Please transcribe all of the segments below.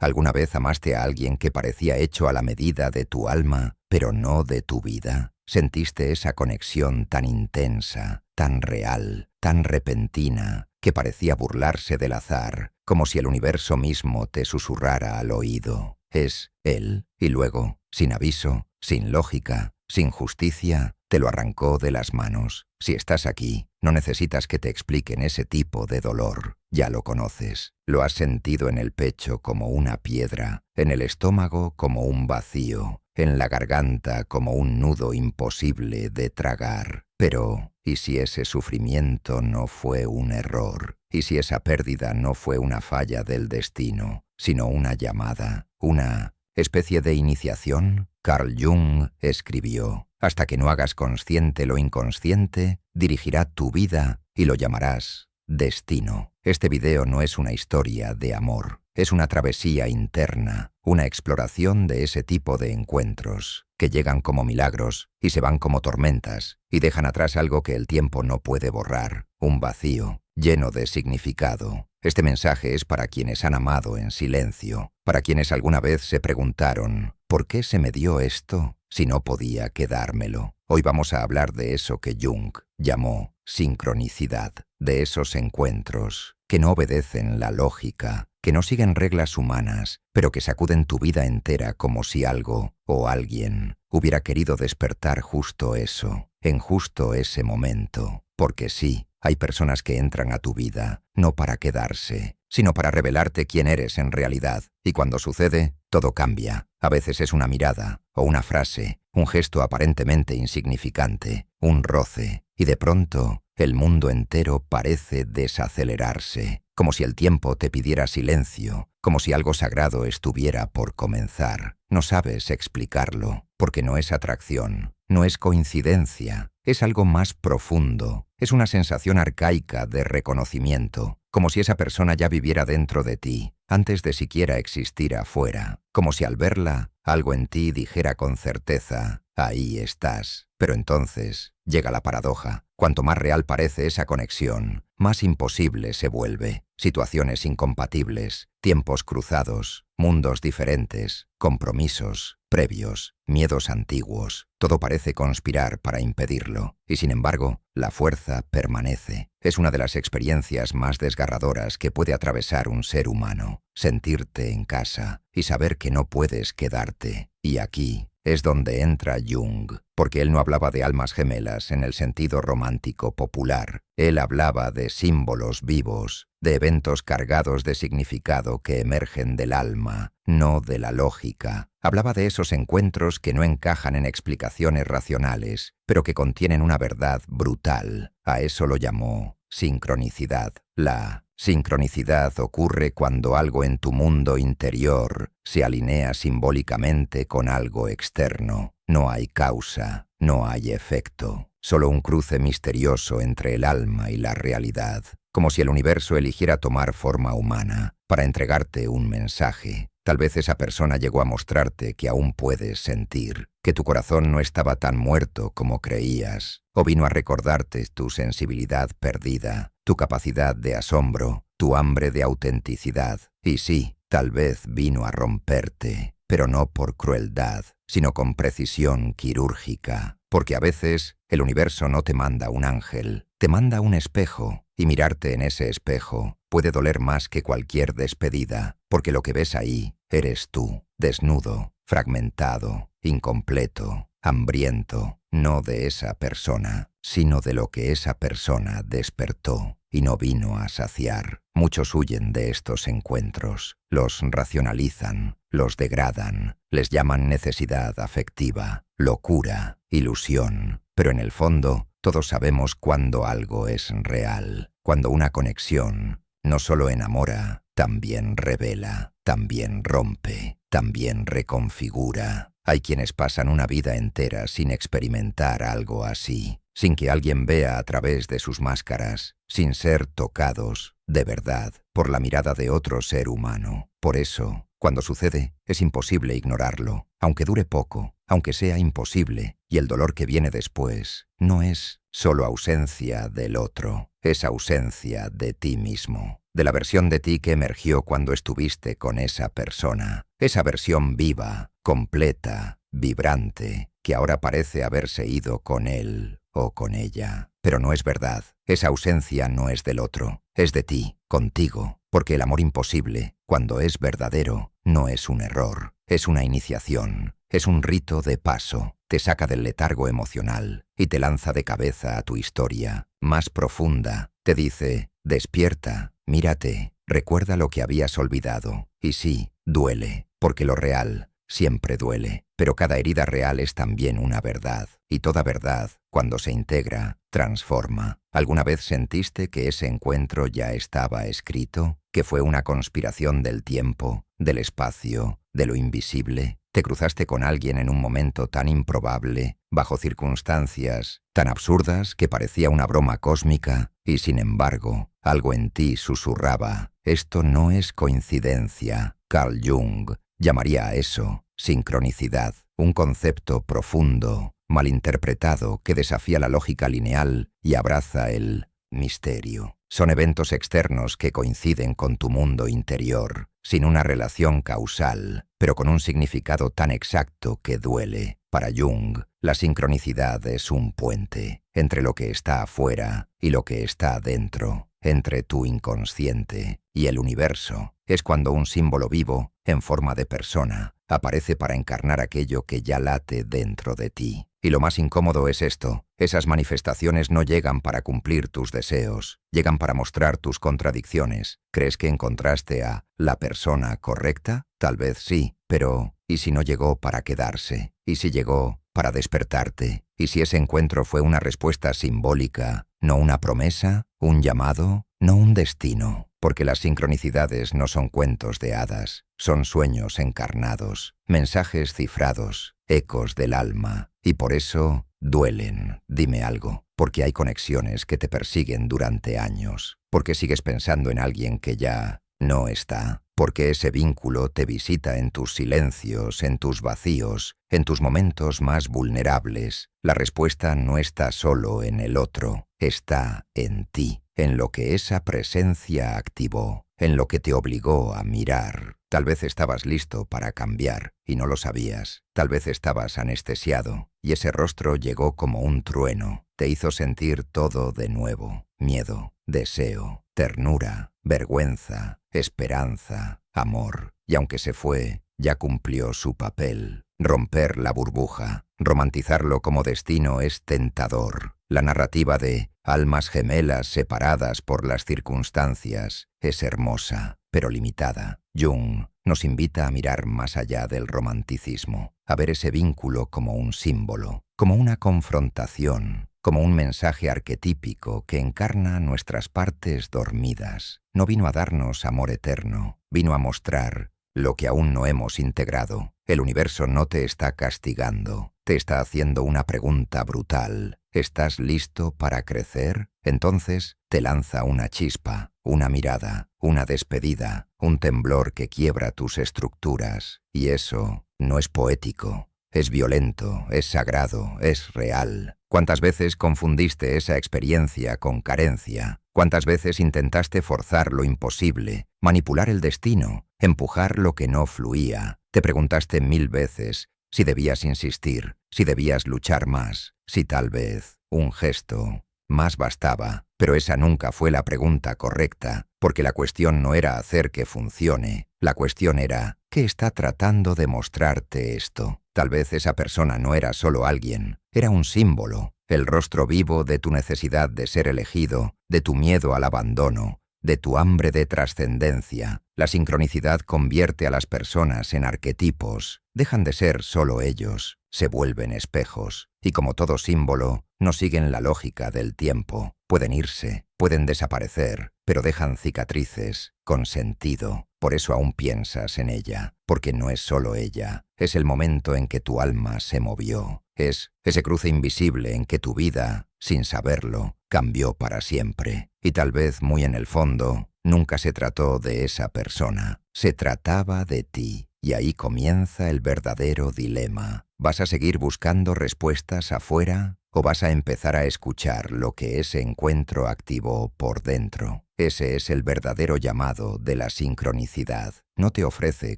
¿Alguna vez amaste a alguien que parecía hecho a la medida de tu alma, pero no de tu vida? ¿Sentiste esa conexión tan intensa, tan real, tan repentina, que parecía burlarse del azar, como si el universo mismo te susurrara al oído? Es él, y luego, sin aviso, sin lógica, sin justicia, te lo arrancó de las manos. Si estás aquí, no necesitas que te expliquen ese tipo de dolor. Ya lo conoces. Lo has sentido en el pecho como una piedra, en el estómago como un vacío, en la garganta como un nudo imposible de tragar. Pero, ¿y si ese sufrimiento no fue un error? ¿Y si esa pérdida no fue una falla del destino, sino una llamada, una especie de iniciación? Carl Jung escribió: hasta que no hagas consciente lo inconsciente, dirigirá tu vida y lo llamarás destino. Este video no es una historia de amor, es una travesía interna, una exploración de ese tipo de encuentros, que llegan como milagros y se van como tormentas, y dejan atrás algo que el tiempo no puede borrar, un vacío, lleno de significado. Este mensaje es para quienes han amado en silencio, para quienes alguna vez se preguntaron: ¿por qué se me dio esto si no podía quedármelo? Hoy vamos a hablar de eso que Jung llamó sincronicidad, de esos encuentros que no obedecen la lógica, que no siguen reglas humanas, pero que sacuden tu vida entera como si algo o alguien hubiera querido despertar justo eso, en justo ese momento. Porque sí, hay personas que entran a tu vida no para quedarse, sino para revelarte quién eres en realidad. Y cuando sucede, todo cambia. A veces es una mirada, o una frase, un gesto aparentemente insignificante, un roce, y de pronto el mundo entero parece desacelerarse, como si el tiempo te pidiera silencio, como si algo sagrado estuviera por comenzar. No sabes explicarlo, porque no es atracción, no es coincidencia, es algo más profundo, es una sensación arcaica de reconocimiento, como si esa persona ya viviera dentro de ti, antes de siquiera existir afuera, como si al verla, algo en ti dijera con certeza: ahí estás. Pero entonces llega la paradoja. Cuanto más real parece esa conexión, más imposible se vuelve. Situaciones incompatibles, tiempos cruzados, mundos diferentes, compromisos previos, miedos antiguos, todo parece conspirar para impedirlo. Y sin embargo, la fuerza permanece. Es una de las experiencias más desgarradoras que puede atravesar un ser humano. Sentirte en casa y saber que no puedes quedarte. Y aquí es donde entra Jung, porque él no hablaba de almas gemelas en el sentido romántico popular. Él hablaba de símbolos vivos, de eventos cargados de significado que emergen del alma, no de la lógica. Hablaba de esos encuentros que no encajan en explicaciones racionales, pero que contienen una verdad brutal. A eso lo llamó sincronicidad. La sincronicidad ocurre cuando algo en tu mundo interior se alinea simbólicamente con algo externo. No hay causa, no hay efecto, solo un cruce misterioso entre el alma y la realidad, como si el universo eligiera tomar forma humana para entregarte un mensaje. Tal vez esa persona llegó a mostrarte que aún puedes sentir, que tu corazón no estaba tan muerto como creías, o vino a recordarte tu sensibilidad perdida, tu capacidad de asombro, tu hambre de autenticidad. Y sí, tal vez vino a romperte, pero no por crueldad, sino con precisión quirúrgica, porque a veces el universo no te manda un ángel, te manda un espejo, y mirarte en ese espejo puede doler más que cualquier despedida, porque lo que ves ahí eres tú, desnudo, fragmentado, incompleto, hambriento, no de esa persona, sino de lo que esa persona despertó y no vino a saciar. Muchos huyen de estos encuentros, los racionalizan, los degradan, les llaman necesidad afectiva, locura, ilusión, pero en el fondo todos sabemos cuando algo es real, cuando una conexión no solo enamora, también revela, también rompe, también reconfigura. Hay quienes pasan una vida entera sin experimentar algo así, sin que alguien vea a través de sus máscaras, sin ser tocados, de verdad, por la mirada de otro ser humano. Por eso, cuando sucede, es imposible ignorarlo, aunque dure poco, aunque sea imposible, y el dolor que viene después no es solo ausencia del otro, es ausencia de ti mismo. de la versión de ti que emergió cuando estuviste con esa persona, esa versión viva, completa, vibrante, que ahora parece haberse ido con él o con ella. Pero no es verdad, esa ausencia no es del otro, es de ti, contigo, porque el amor imposible, cuando es verdadero, no es un error, es una iniciación, es un rito de paso, te saca del letargo emocional y te lanza de cabeza a tu historia más profunda, te dice, despierta, mírate, recuerda lo que habías olvidado, y sí, duele, porque lo real siempre duele, pero cada herida real es también una verdad, y toda verdad, cuando se integra, transforma. ¿Alguna vez sentiste que ese encuentro ya estaba escrito? ¿Que fue una conspiración del tiempo, del espacio, de lo invisible? ¿Te cruzaste con alguien en un momento tan improbable, bajo circunstancias tan absurdas que parecía una broma cósmica, y sin embargo, algo en ti susurraba, esto no es coincidencia? Carl Jung llamaría a eso sincronicidad, un concepto profundo, malinterpretado que desafía la lógica lineal y abraza el misterio. Son eventos externos que coinciden con tu mundo interior, sin una relación causal, pero con un significado tan exacto que duele. Para Jung, la sincronicidad es un puente entre lo que está afuera y lo que está dentro, entre tu inconsciente y el universo. Es cuando un símbolo vivo, en forma de persona, aparece para encarnar aquello que ya late dentro de ti. Y lo más incómodo es esto, esas manifestaciones no llegan para cumplir tus deseos, llegan para mostrar tus contradicciones. ¿Crees que encontraste a la persona correcta? Tal vez sí, pero ¿y si no llegó para quedarse? ¿Y si llegó para despertarte? ¿Y si ese encuentro fue una respuesta simbólica, no una promesa, un llamado, no un destino? Porque las sincronicidades no son cuentos de hadas, son sueños encarnados, mensajes cifrados, ecos del alma, y por eso duelen. Dime algo, porque hay conexiones que te persiguen durante años, porque sigues pensando en alguien que ya no está, porque ese vínculo te visita en tus silencios, en tus vacíos, en tus momentos más vulnerables. La respuesta no está solo en el otro, está en ti, en lo que esa presencia activó, en lo que te obligó a mirar. Tal vez estabas listo para cambiar y no lo sabías. Tal vez estabas anestesiado y ese rostro llegó como un trueno. Te hizo sentir todo de nuevo. Miedo, deseo, ternura, vergüenza, esperanza, amor. Y aunque se fue, ya cumplió su papel. Romper la burbuja, romantizarlo como destino es tentador. La narrativa de almas gemelas separadas por las circunstancias es hermosa, pero limitada. Jung nos invita a mirar más allá del romanticismo, a ver ese vínculo como un símbolo, como una confrontación, como un mensaje arquetípico que encarna nuestras partes dormidas. No vino a darnos amor eterno, vino a mostrar lo que aún no hemos integrado. El universo no te está castigando, te está haciendo una pregunta brutal. ¿Estás listo para crecer? Entonces te lanza una chispa, una mirada, una despedida, un temblor que quiebra tus estructuras. Y eso no es poético, es violento, es sagrado, es real. ¿Cuántas veces confundiste esa experiencia con carencia? ¿Cuántas veces intentaste forzar lo imposible, manipular el destino, empujar lo que no fluía? Te preguntaste 1000 veces si debías insistir, si debías luchar más, si tal vez un gesto más bastaba. Pero esa nunca fue la pregunta correcta, porque la cuestión no era hacer que funcione. La cuestión era, ¿qué está tratando de mostrarte esto? Tal vez esa persona no era solo alguien, era un símbolo, el rostro vivo de tu necesidad de ser elegido, de tu miedo al abandono, de tu hambre de trascendencia. La sincronicidad convierte a las personas en arquetipos. Dejan de ser solo ellos, se vuelven espejos. Y como todo símbolo, no siguen la lógica del tiempo. Pueden irse, pueden desaparecer, pero dejan cicatrices, con sentido. Por eso aún piensas en ella, porque no es solo ella. Es el momento en que tu alma se movió. Es ese cruce invisible en que tu vida, sin saberlo, cambió para siempre. Y tal vez muy en el fondo, nunca se trató de esa persona. Se trataba de ti. Y ahí comienza el verdadero dilema. ¿Vas a seguir buscando respuestas afuera o vas a empezar a escuchar lo que ese encuentro activó por dentro. Ese es el verdadero llamado de la sincronicidad. No te ofrece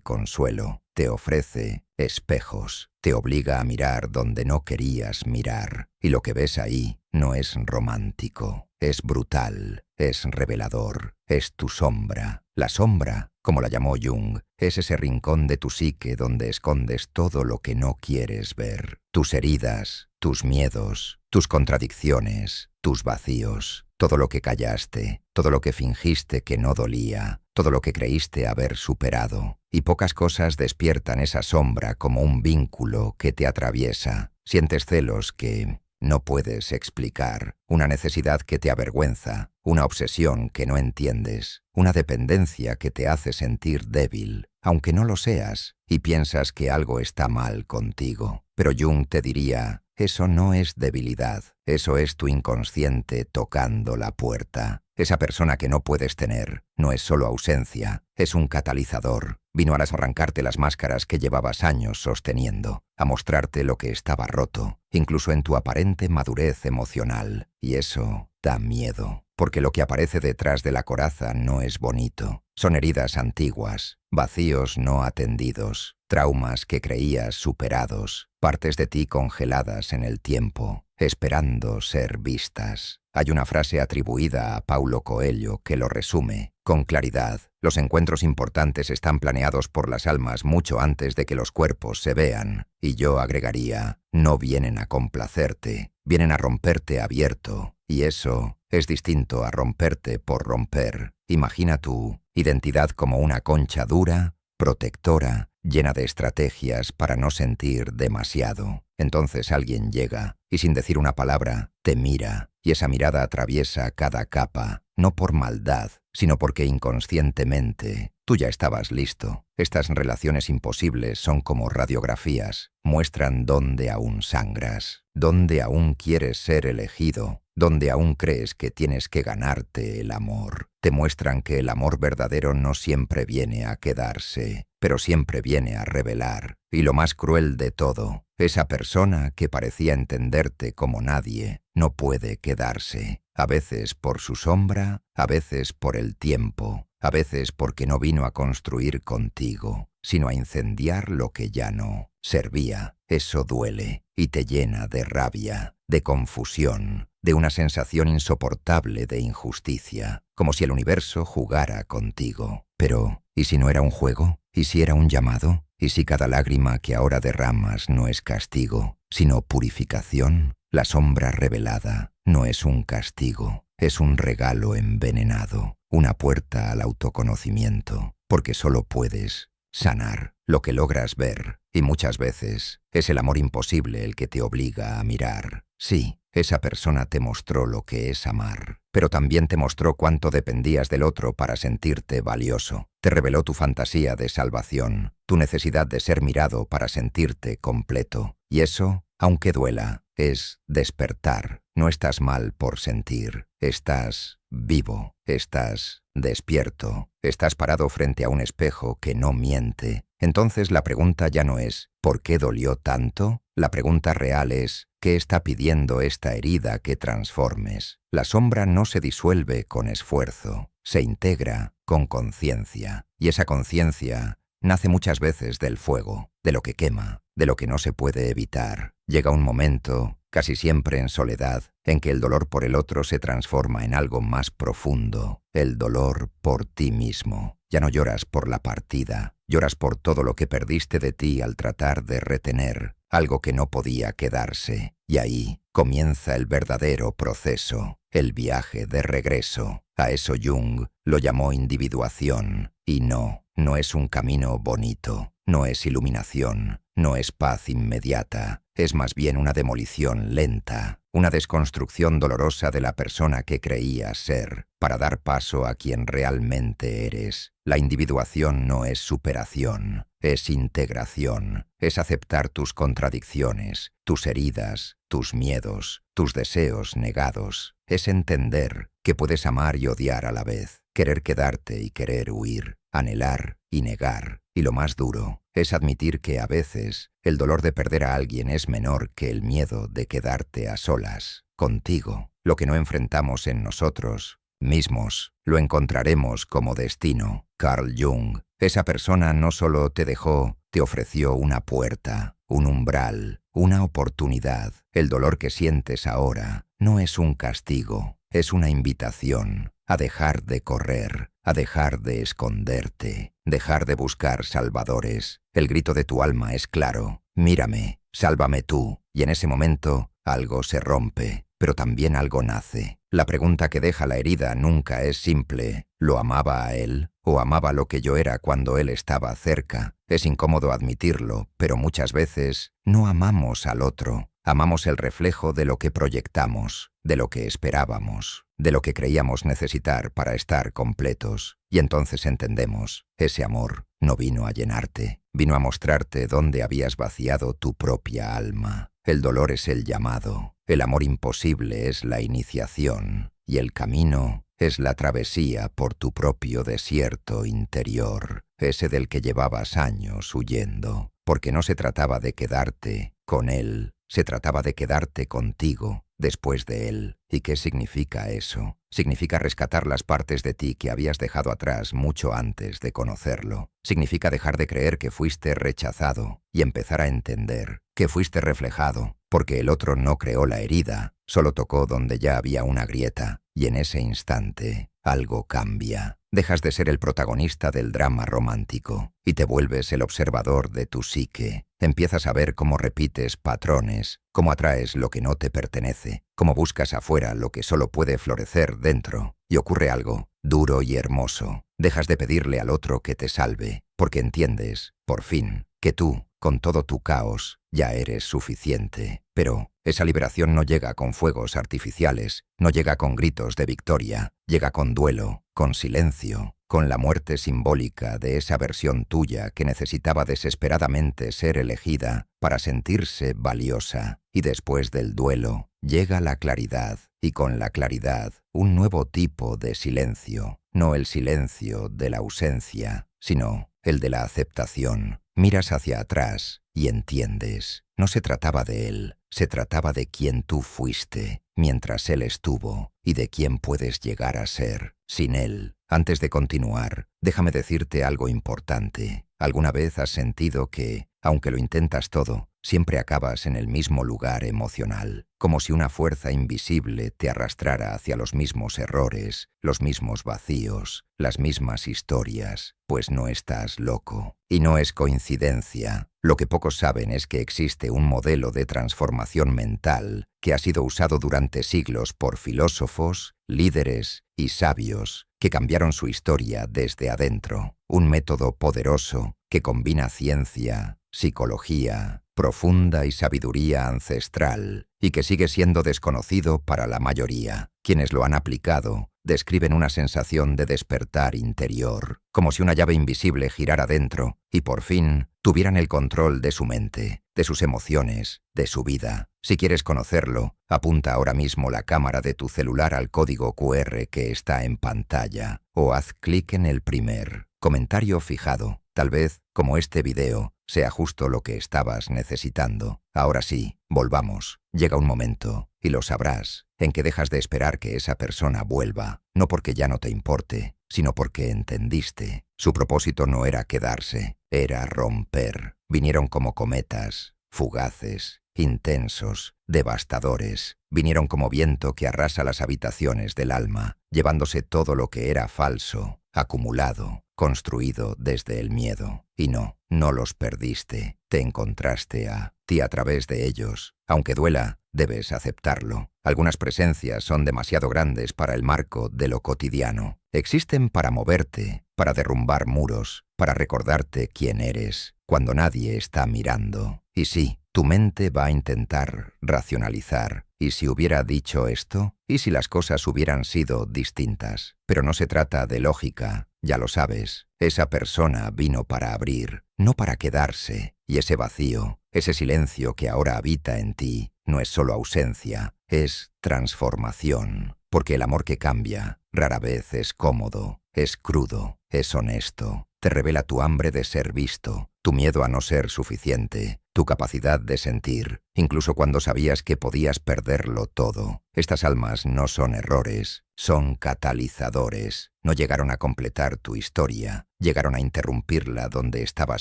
consuelo, te ofrece espejos, te obliga a mirar donde no querías mirar, y lo que ves ahí no es romántico, es brutal, es revelador, es tu sombra. La sombra, como la llamó Jung, es ese rincón de tu psique donde escondes todo lo que no quieres ver, tus heridas, tus miedos, tus contradicciones, tus vacíos, todo lo que callaste, todo lo que fingiste que no dolía, todo lo que creíste haber superado. Y pocas cosas despiertan esa sombra como un vínculo que te atraviesa. Sientes celos que no puedes explicar, una necesidad que te avergüenza, una obsesión que no entiendes, una dependencia que te hace sentir débil, aunque no lo seas, y piensas que algo está mal contigo. Pero Jung te diría, eso no es debilidad, eso es tu inconsciente tocando la puerta. Esa persona que no puedes tener no es solo ausencia, es un catalizador. Vino a arrancarte las máscaras que llevabas años sosteniendo, a mostrarte lo que estaba roto, incluso en tu aparente madurez emocional. Y eso da miedo, porque lo que aparece detrás de la coraza no es bonito. Son heridas antiguas, vacíos no atendidos, traumas que creías superados, partes de ti congeladas en el tiempo, esperando ser vistas. Hay una frase atribuida a Paulo Coelho que lo resume con claridad. Los encuentros importantes están planeados por las almas mucho antes de que los cuerpos se vean. Y yo agregaría, no vienen a complacerte, vienen a romperte abierto. Y eso es distinto a romperte por romper. Imagina tu identidad como una concha dura, protectora, llena de estrategias para no sentir demasiado. Entonces alguien llega y sin decir una palabra, te mira, y esa mirada atraviesa cada capa, no por maldad, sino porque inconscientemente tú ya estabas listo. Estas relaciones imposibles son como radiografías, muestran dónde aún sangras, dónde aún quieres ser elegido, dónde aún crees que tienes que ganarte el amor. Te muestran que el amor verdadero no siempre viene a quedarse, pero siempre viene a revelar. Y lo más cruel de todo, esa persona que parecía entenderte como nadie, no puede quedarse. A veces por su sombra, a veces por el tiempo, a veces porque no vino a construir contigo, sino a incendiar lo que ya no servía. Eso duele y te llena de rabia, de confusión, de una sensación insoportable de injusticia, como si el universo jugara contigo. Pero, ¿y si no era un juego? ¿Y si era un llamado? ¿Y si cada lágrima que ahora derramas no es castigo, sino purificación? La sombra revelada no es un castigo, es un regalo envenenado, una puerta al autoconocimiento, porque solo puedes sanar lo que logras ver, y muchas veces es el amor imposible el que te obliga a mirar. Sí, esa persona te mostró lo que es amar, pero también te mostró cuánto dependías del otro para sentirte valioso. Te reveló tu fantasía de salvación, tu necesidad de ser mirado para sentirte completo. Y eso, aunque duela, es despertar. No estás mal por sentir, estás vivo, estás despierto, estás parado frente a un espejo que no miente. Entonces la pregunta ya no es ¿por qué dolió tanto? La pregunta real es ¿qué está pidiendo esta herida que transformes? La sombra no se disuelve con esfuerzo, se integra con conciencia. Y esa conciencia nace muchas veces del fuego, de lo que quema, de lo que no se puede evitar. Llega un momento, casi siempre en soledad, en que el dolor por el otro se transforma en algo más profundo, el dolor por ti mismo. Ya no lloras por la partida, lloras por todo lo que perdiste de ti al tratar de retener algo que no podía quedarse. Y ahí comienza el verdadero proceso, el viaje de regreso. A eso Jung lo llamó individuación. Y no es un camino bonito, no es iluminación, no es paz inmediata, es más bien una demolición lenta, una desconstrucción dolorosa de la persona que creías ser, para dar paso a quien realmente eres. La individuación no es superación, es integración, es aceptar tus contradicciones, tus heridas, tus miedos, tus deseos negados, es entender que puedes amar y odiar a la vez, querer quedarte y querer huir, anhelar y negar, y lo más duro es admitir que a veces el dolor de perder a alguien es menor que el miedo de quedarte a solas, contigo. Lo que no enfrentamos en nosotros mismos, lo encontraremos como destino. Carl Jung. Esa persona no solo te dejó, te ofreció una puerta, un umbral, una oportunidad. El dolor que sientes ahora no es un castigo, es una invitación a dejar de correr, a dejar de esconderte, dejar de buscar salvadores. El grito de tu alma es claro: mírame, sálvame tú. Y en ese momento algo se rompe, pero también algo nace. La pregunta que deja la herida nunca es simple: ¿lo amaba a él o amaba lo que yo era cuando él estaba cerca? Es incómodo admitirlo, pero muchas veces no amamos al otro. Amamos el reflejo de lo que proyectamos, de lo que esperábamos, de lo que creíamos necesitar para estar completos. Y entonces entendemos: ese amor no vino a llenarte, vino a mostrarte dónde habías vaciado tu propia alma. El dolor es el llamado, el amor imposible es la iniciación, y el camino es la travesía por tu propio desierto interior, ese del que llevabas años huyendo, porque no se trataba de quedarte con él, se trataba de quedarte contigo después de él. ¿Y qué significa eso? Significa rescatar las partes de ti que habías dejado atrás mucho antes de conocerlo. Significa dejar de creer que fuiste rechazado y empezar a entender que fuiste reflejado, porque el otro no creó la herida, solo tocó donde ya había una grieta, y en ese instante algo cambia. Dejas de ser el protagonista del drama romántico y te vuelves el observador de tu psique. Empiezas a ver cómo repites patrones, cómo atraes lo que no te pertenece, cómo buscas afuera lo que solo puede florecer dentro. Y ocurre algo duro y hermoso. Dejas de pedirle al otro que te salve, porque entiendes, por fin, que tú, con todo tu caos, ya eres suficiente. Pero esa liberación no llega con fuegos artificiales, no llega con gritos de victoria, llega con duelo, con silencio, con la muerte simbólica de esa versión tuya que necesitaba desesperadamente ser elegida para sentirse valiosa. Y después del duelo llega la claridad, y con la claridad un nuevo tipo de silencio, no el silencio de la ausencia, sino el de la aceptación. Miras hacia atrás y entiendes. No se trataba de él, se trataba de quién tú fuiste mientras él estuvo y de quién puedes llegar a ser sin él. Antes de continuar, déjame decirte algo importante. ¿Alguna vez has sentido que, aunque lo intentas todo, siempre acabas en el mismo lugar emocional, como si una fuerza invisible te arrastrara hacia los mismos errores, los mismos vacíos, las mismas historias? Pues no estás loco. Y no es coincidencia. Lo que pocos saben es que existe un modelo de transformación mental que ha sido usado durante siglos por filósofos, líderes y sabios que cambiaron su historia desde adentro. Un método poderoso que combina ciencia, psicología profunda y sabiduría ancestral, y que sigue siendo desconocido para la mayoría. Quienes lo han aplicado describen una sensación de despertar interior, como si una llave invisible girara dentro y por fin tuvieran el control de su mente, de sus emociones, de su vida. Si quieres conocerlo, apunta ahora mismo la cámara de tu celular al código QR que está en pantalla, o haz clic en el primer comentario fijado. Tal vez, como este video, sea justo lo que estabas necesitando. Ahora sí, volvamos. Llega un momento, y lo sabrás, en que dejas de esperar que esa persona vuelva, no porque ya no te importe, sino porque entendiste. Su propósito no era quedarse, era romper. Vinieron como cometas, fugaces, intensos, devastadores. Vinieron como viento que arrasa las habitaciones del alma, llevándose todo lo que era falso, acumulado, construido desde el miedo. Y no los perdiste, te encontraste a ti a través de ellos. Aunque duela, debes aceptarlo. Algunas presencias son demasiado grandes para el marco de lo cotidiano. Existen para moverte, para derrumbar muros, para recordarte quién eres, cuando nadie está mirando. Y sí, tu mente va a intentar racionalizar. ¿Y si hubiera dicho esto? ¿Y si las cosas hubieran sido distintas? Pero no se trata de lógica, ya lo sabes. Esa persona vino para abrir, no para quedarse. Y ese vacío, ese silencio que ahora habita en ti, no es solo ausencia, es transformación. Porque el amor que cambia rara vez es cómodo, es crudo, es honesto. Te revela tu hambre de ser visto, tu miedo a no ser suficiente, tu capacidad de sentir, incluso cuando sabías que podías perderlo todo. Estas almas no son errores, son catalizadores. No llegaron a completar tu historia, llegaron a interrumpirla donde estaba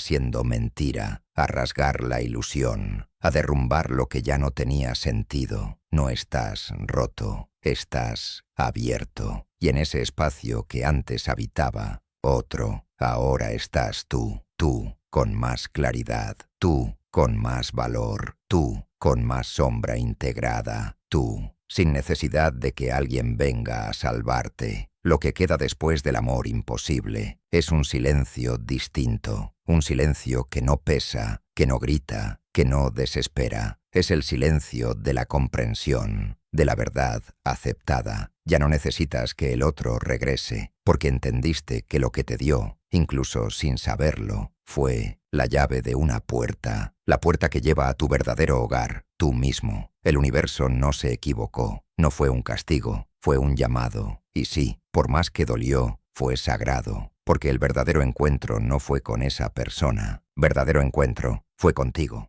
siendo mentira, a rasgar la ilusión, a derrumbar lo que ya no tenía sentido. No estás roto, estás abierto. Y en ese espacio que antes habitaba otro, ahora estás tú con más claridad, tú con más valor, tú con más sombra integrada, tú sin necesidad de que alguien venga a salvarte. Lo que queda después del amor imposible es un silencio distinto, un silencio que no pesa, que no grita, que no desespera. Es el silencio de la comprensión, de la verdad aceptada. Ya no necesitas que el otro regrese, porque entendiste que lo que te dio, incluso sin saberlo, fue la llave de una puerta, la puerta que lleva a tu verdadero hogar, tú mismo. El universo no se equivocó, no fue un castigo, fue un llamado. Y sí, por más que dolió, fue sagrado, porque el verdadero encuentro no fue con esa persona, verdadero encuentro fue contigo.